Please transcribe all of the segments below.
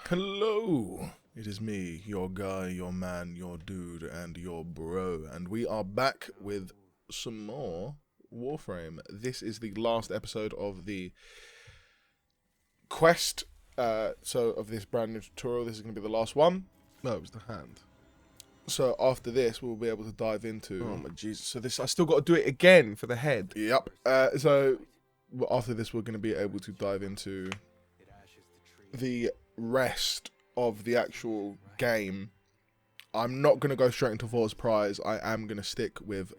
Hello, it is me, your guy, your man, your dude, and your bro, and we are back with some more Warframe. This is the last episode of the quest, of this brand new tutorial. This is going to be the last one. No, it was the hand. So after this, we'll be able to dive into... Oh my Jesus, so this, I still got to do it again for the head. Yep. So after this, we're going to be able to dive into the rest of the actual game. I'm not going to go straight into Force Prize. I am going to stick with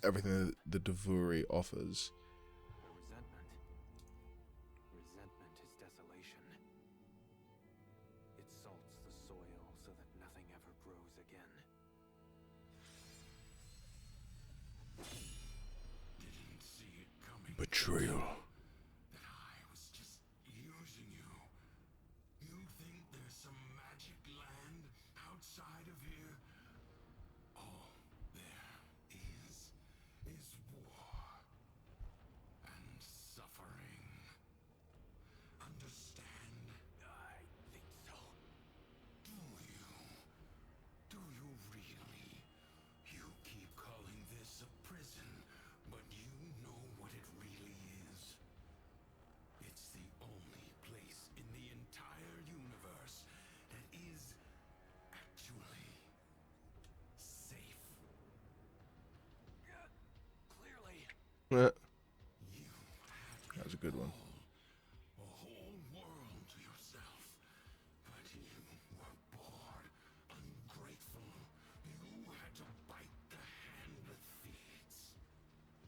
everything that the Divuri offers. Resentment is desolation. It salts the soil so that nothing ever grows again. Didn't see it coming. Betrayal. That I was just using you. You think there's some magic land outside of here? All there is war and suffering. Understand? I think so. Do you? Do you really? You keep calling this a prison, but you know what it really is. It's the only place in the entire universe that is actually safe. Clearly. That was a good one. A whole world to yourself, but you were bored, ungrateful. You had to bite the hand that feeds.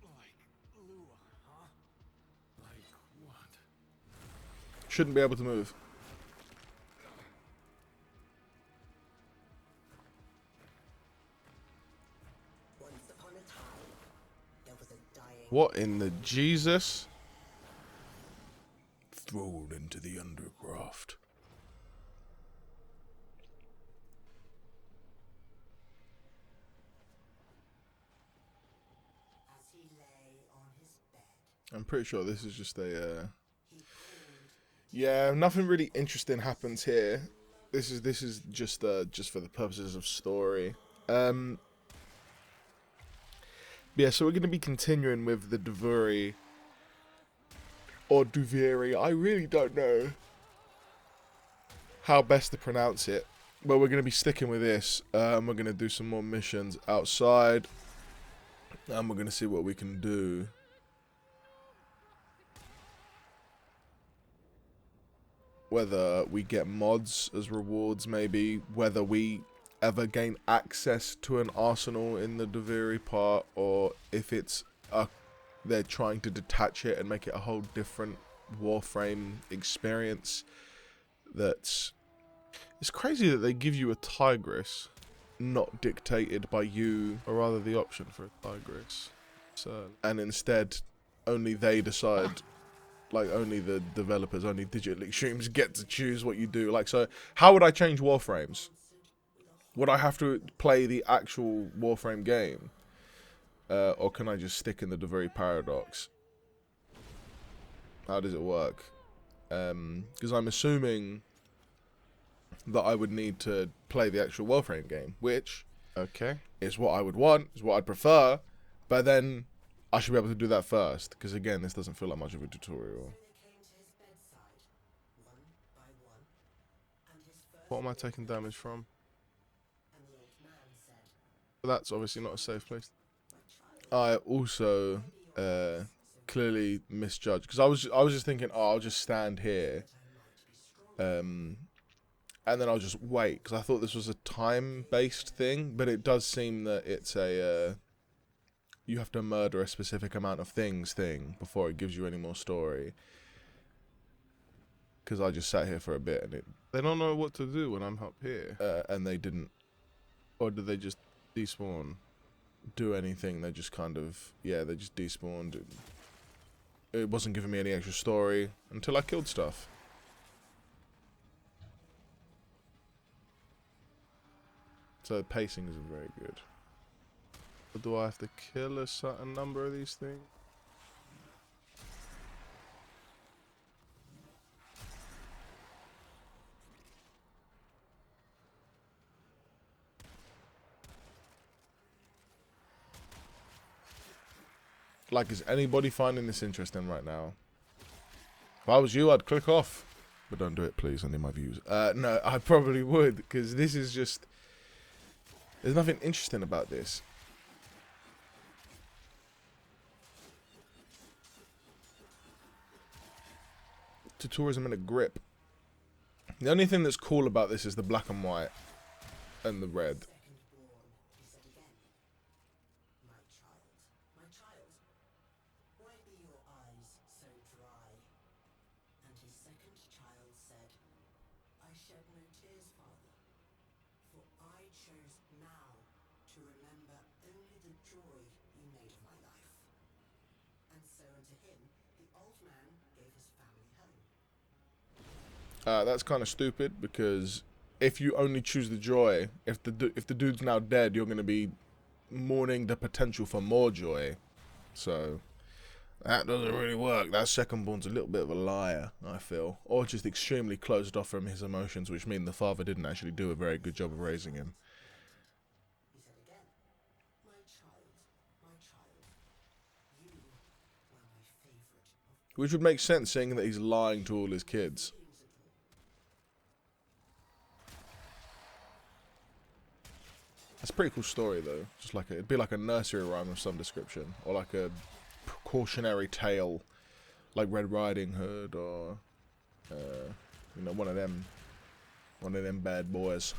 Like Lua, huh? Like what? Shouldn't be able to move. Once upon a time, there was a dying... What in the Jesus? Thrown into the undercroft. As he lay on his bed, I'm pretty sure this is just a... Yeah, nothing really interesting happens here. This is just for the purposes of story. Yeah, so we're going to be continuing with the Divuri. Or Duviri. I really don't know how best to pronounce it. But we're going to be sticking with this. We're going to do some more missions outside. And we're going to see what we can do. Whether we get mods as rewards, maybe. Whether we ever gain access to an arsenal in the Diviri part. Or if it's they're trying to detach it and make it a whole different Warframe experience. It's crazy that they give you a Tigress, not dictated by you, or rather the option for a Tigress. So, and instead, only they decide, like only the developers, only Digital Extremes get to choose what you do. Like, so how would I change Warframes? Would I have to play the actual Warframe game? Or can I just stick in the Divuri Paradox? How does it work? Because I'm assuming that I would need to play the actual Warframe game, which is what I would want, is what I'd prefer, but then I should be able to do that first, because again, this doesn't feel like much of a tutorial. they came to his bedside, one by one, and his first... What am I taking damage from? And the old man said, That's obviously not a safe place. "My child, I also clearly misjudged, because I was just thinking, oh, I'll just stand here, I might be strong." and then I'll just wait, because I thought this was a time-based thing, but it does seem that it's a you have to murder a specific amount of things thing before it gives you any more story. Because I just sat here for a bit, and they don't know what to do when I'm up here, and they didn't, or did they just despawn? Do anything? They just kind of, yeah, they just despawned. It wasn't giving me any extra story until I killed stuff. So the pacing isn't very good. But do I have to kill a certain number of these things? Like, is anybody finding this interesting right now? If I was you, I'd click off. But don't do it, please. I need my views. No, I probably would, because this is just... There's nothing interesting about this. To tourism in a grip. The only thing that's cool about this is the black and white and the red. Second born, he said again. My child, why be your eyes so dry? And his second child said, I shed no tears, father, for I chose now to remember only the joy you made of my life. And so unto him, the old man gave his family home. That's kind of stupid, because if you only choose the joy, if the dude's now dead, you're going to be mourning the potential for more joy. So that doesn't really work. That secondborn's a little bit of a liar, I feel, or just extremely closed off from his emotions, which mean the father didn't actually do a very good job of raising him. He said again, my child, you were my favorite of Which would make sense, seeing that he's lying to all his kids. beings at all. That's a pretty cool story, though. Just like it'd be like a nursery rhyme of some description, or like a cautionary tale, like Red Riding Hood, or you know, one of them bad boys.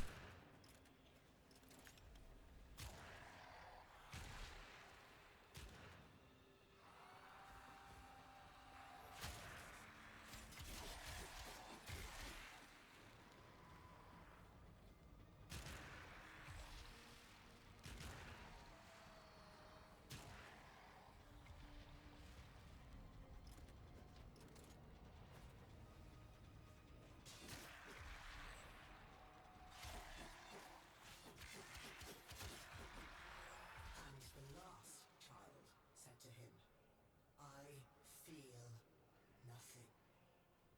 And the last child said to him, I feel nothing,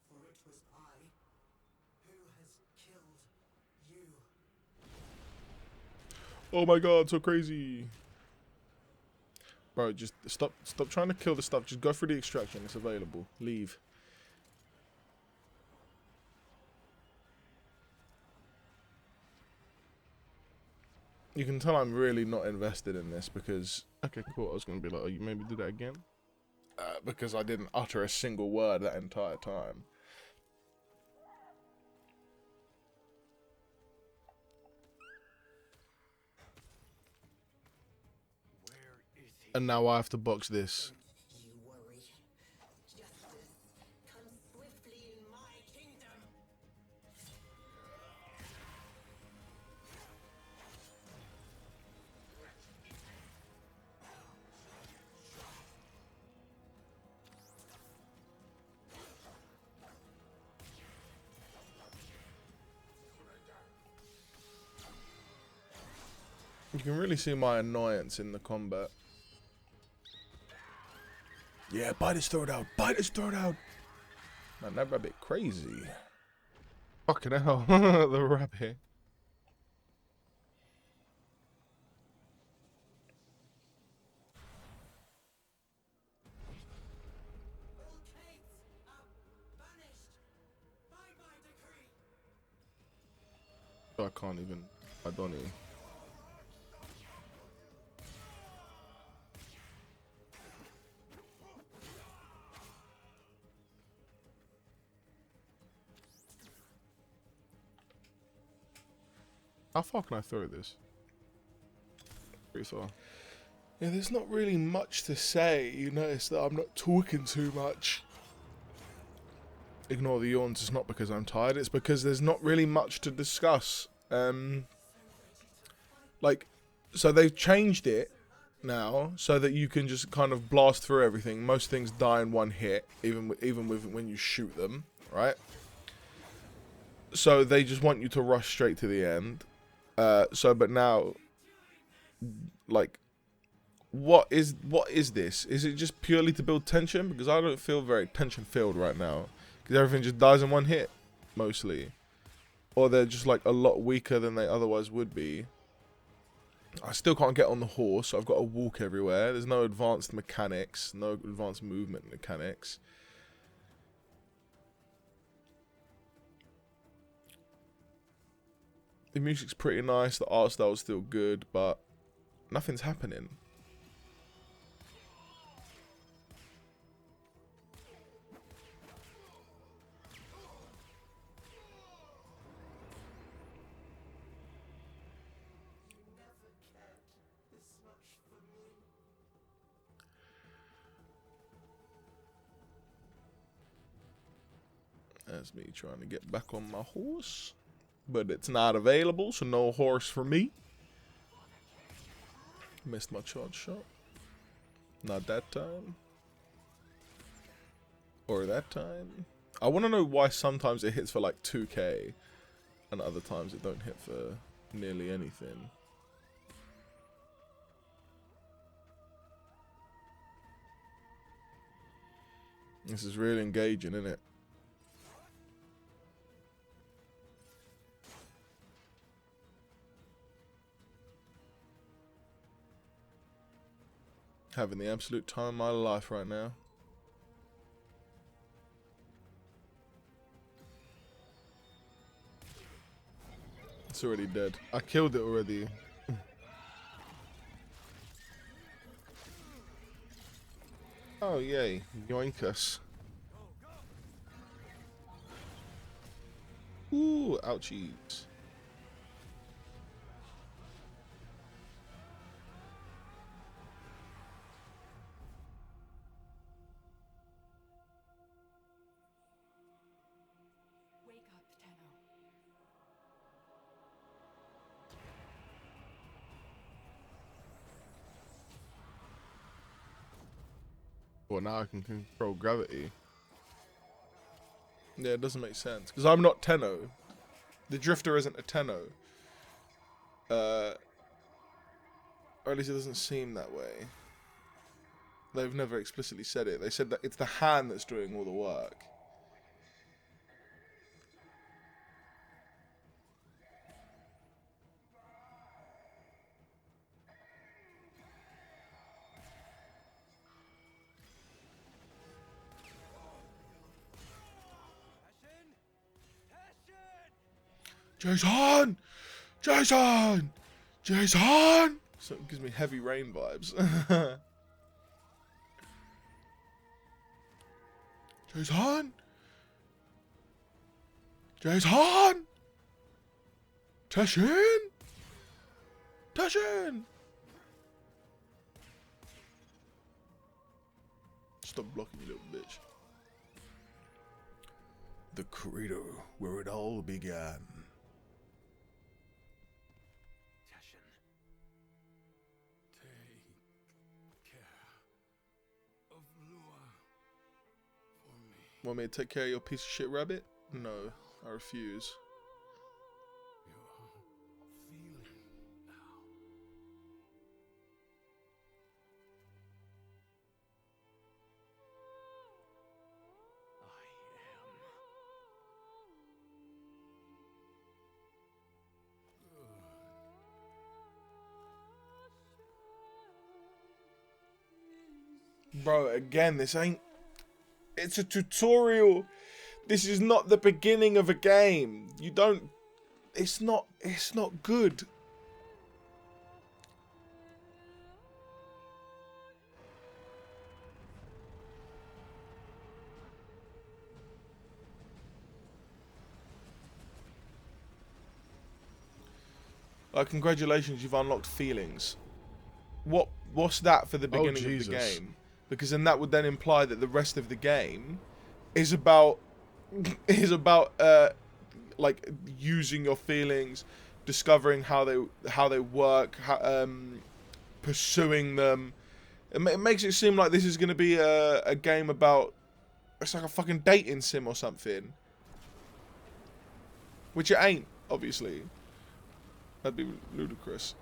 for it was I who has killed you. Oh my god, so crazy. Bro, just stop trying to kill the stuff. Just go through the extraction. It's available. Leave. You can tell I'm really not invested in this because... Okay, cool. I was going to be like, oh, you maybe do that again? Because I didn't utter a single word that entire time. Where is he? And now I have to box this. You worry. Justice comes swiftly in my kingdom. You can really see my annoyance in the combat. Yeah, bite his throat out. Bite his throat out. Man, that rabbit crazy. Fucking hell. The rabbit. All caves are banished by my decree. I can't even. I don't even. How far can I throw this? Pretty far. Yeah, there's not really much to say. You notice that I'm not talking too much. Ignore the yawns. It's not because I'm tired. It's because there's not really much to discuss. Like, so they've changed it now so that you can just kind of blast through everything. Most things die in one hit, even with when you shoot them, right? So they just want you to rush straight to the end. But now, like, what is this? Is it just purely to build tension? Because I don't feel very tension filled right now. Because everything just dies in one hit, mostly. Or they're just like a lot weaker than they otherwise would be. I still can't get on the horse, so I've got to walk everywhere. There's no advanced mechanics, no advanced movement mechanics. The music's pretty nice, the art style's still good, but nothing's happening. That's me trying to get back on my horse. But it's not available, so no horse for me. Missed my charge shot. Not that time. Or that time. I want to know why sometimes it hits for like 2k. And other times it don't hit for nearly anything. This is really engaging, isn't it? Having the absolute time of my life right now. It's already dead. I killed it already. Oh yay, yoink us. Ooh, ouchies. Well, now I can control gravity. Yeah, it doesn't make sense. Because I'm not Tenno. The Drifter isn't a Tenno. Or at least it doesn't seem that way. They've never explicitly said it. They said that it's the hand that's doing all the work. Jason! Jason! Jason! So it gives me Heavy Rain vibes. Jason! Jason! Teshin! Teshin! Stop blocking, you little bitch. The crater where it all began. Want me to take care of your piece of shit rabbit? No, I refuse. You're feeling now. Bro, again, this ain't... It's a tutorial. This is not the beginning of a game. You don't... It's not good. Congratulations, you've unlocked feelings. What's that for the beginning of the game? Because then that would then imply that the rest of the game is about like using your feelings, discovering how they work, pursuing them. It makes it seem like this is going to be a game about, it's like a fucking dating sim or something, which it ain't, obviously. That'd be ludicrous.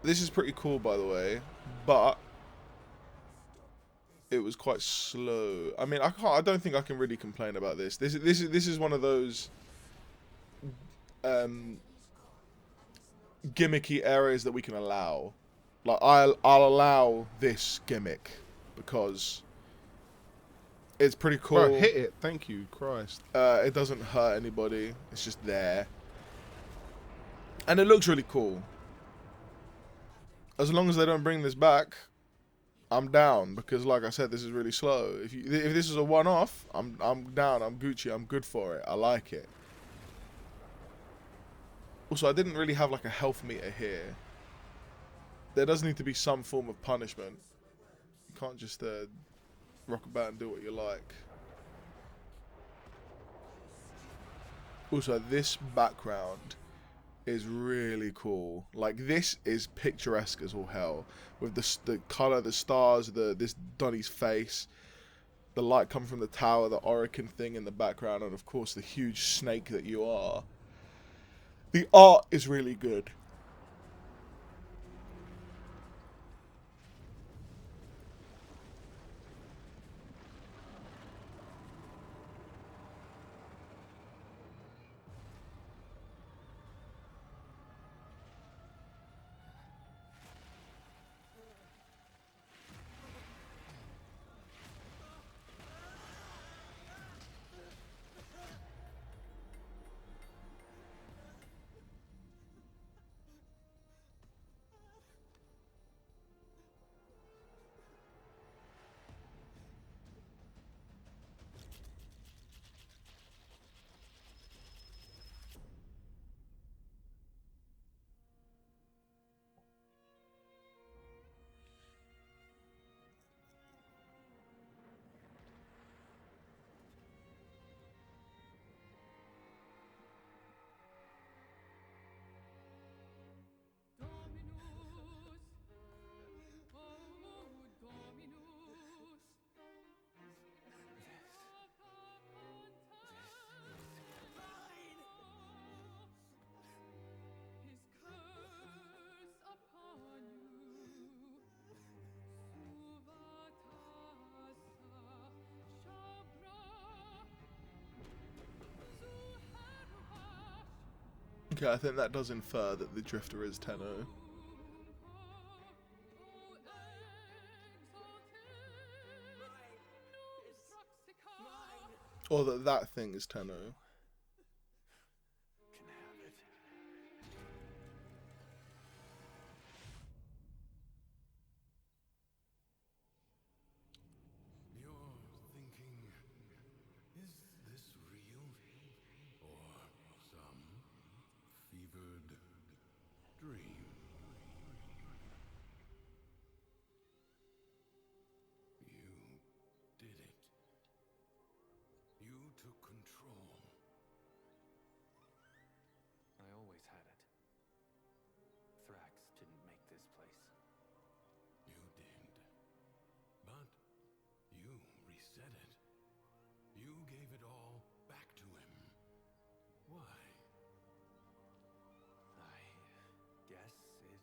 This is pretty cool, by the way, but it was quite slow. I mean, I don't think I can really complain about this. This is one of those gimmicky areas that we can allow. Like, I'll allow this gimmick because it's pretty cool. Bro, hit it. Thank you, Christ. It doesn't hurt anybody. It's just there. And it looks really cool. As long as they don't bring this back, I'm down, because like I said, this is really slow. If this is a one-off, I'm down. I'm Gucci. I'm good for it. I like it. Also, I didn't really have like a health meter here. There does need to be some form of punishment. You can't just rock about and do what you like. Also, this background is really cool. Like, this is picturesque as all hell, with the color, the stars, this Donnie's face, the light coming from the tower, the Orokin thing in the background, and of course the huge snake that you are. The art is really good. Okay, I think that does infer that the Drifter is Tenno. Or that thing is Tenno. Can have it. You're thinking, is this real? Or some fevered dream? You did it. You took control. I always had it. Thrax didn't make this place. You did. But you reset it. You gave it all back to him. Why? I guess it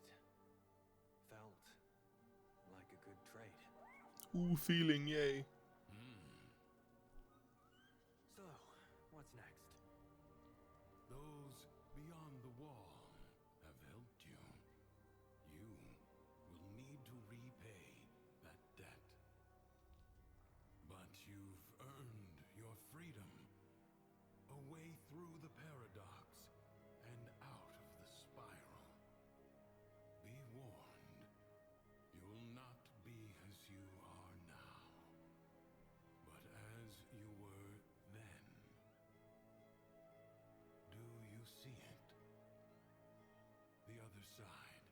felt like a good trade. Ooh, feeling, yay. So, what's next? Those beyond the wall have helped you. You will need to repay that debt. But you've earned your freedom. A way through the paradox and out of the spiral. Be warned, you'll not be as you are now, but as you were then. Do you see it? The other side.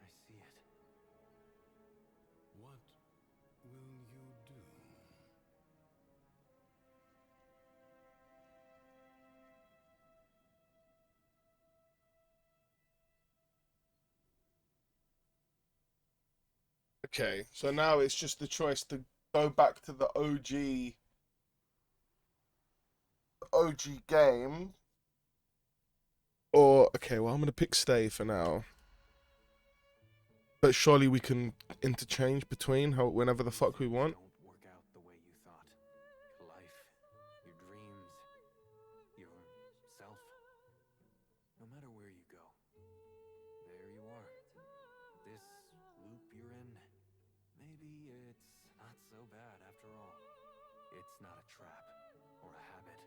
I see it. What will you do? Okay, so now it's just the choice to go back to the OG game, or okay, well I'm gonna pick stay for now. But surely we can interchange between whenever the fuck we want. Don't work out the way you thought. you're in, maybe it's not so bad after all. It's not a trap, or a habit,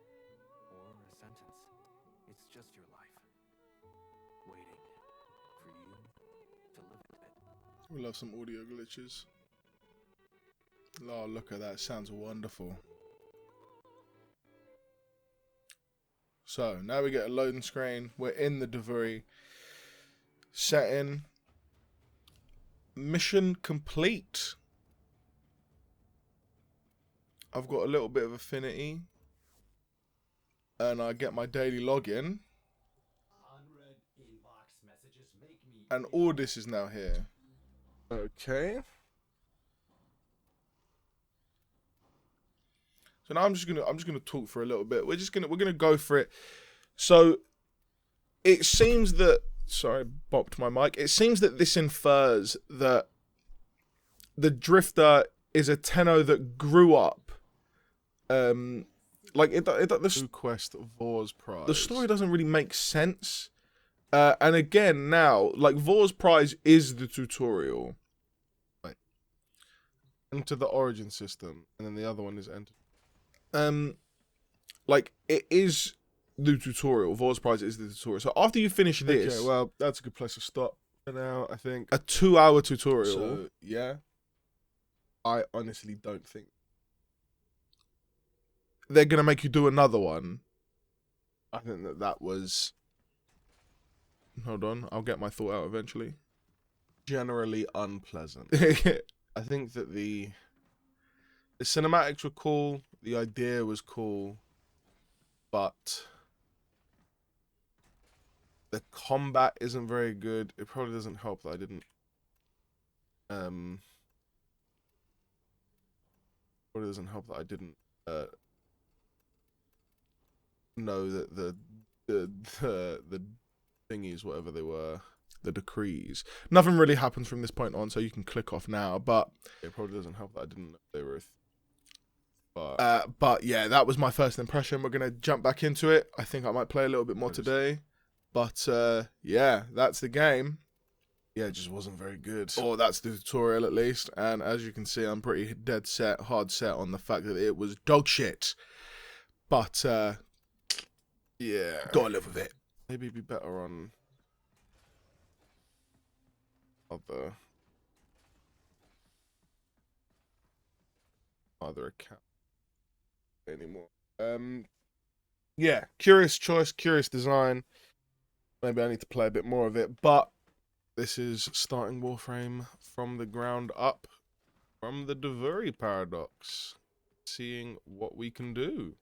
or a sentence. It's just your life. Waiting for you to live it. We love some audio glitches. Oh, look at that. Sounds wonderful. So, now we get a loading screen. We're in the Divuri setting. Mission complete. I've got a little bit of affinity. And I get my daily login. Unread inbox messages make me And all this is now here. Okay. So now I'm just gonna talk for a little bit. We're gonna go for it. So it seems that, sorry, I bopped my mic. It seems that this infers that the Drifter is a Tenno that grew up. Like the Quest Vor's Prize. the story doesn't really make sense. And again, now, like, Vor's Prize is the tutorial. Right. Enter the origin system, and then the other one is enter. Like, it is the tutorial. Vor's Prize is the tutorial. So after you finish this, Okay, well, that's a good place to stop for now, I think. a 2-hour tutorial. So, yeah. I honestly don't think. They're gonna make you do another one. I think that was Hold on, I'll get my thought out eventually. generally unpleasant. I think that the cinematics were cool, the idea was cool, but the combat isn't very good. It probably doesn't help that I didn't probably doesn't help that I didn't know that the thingies, whatever they were, The decrees. Nothing really happens from this point on, so you can click off now. But it probably doesn't help that I didn't know they were but yeah, that was my first impression. We're gonna jump back into it. I think I might play a little bit more today. But yeah, that's the game. yeah, it just wasn't very good. Or that's the tutorial at least. And as you can see, I'm pretty hard set on the fact that it was dog shit. But Yeah, gotta live with it. maybe it'd be better on other account anymore. Yeah, curious choice, curious design. Maybe I need to play a bit more of it, but This is starting Warframe from the ground up, from the Divuri paradox, seeing what we can do.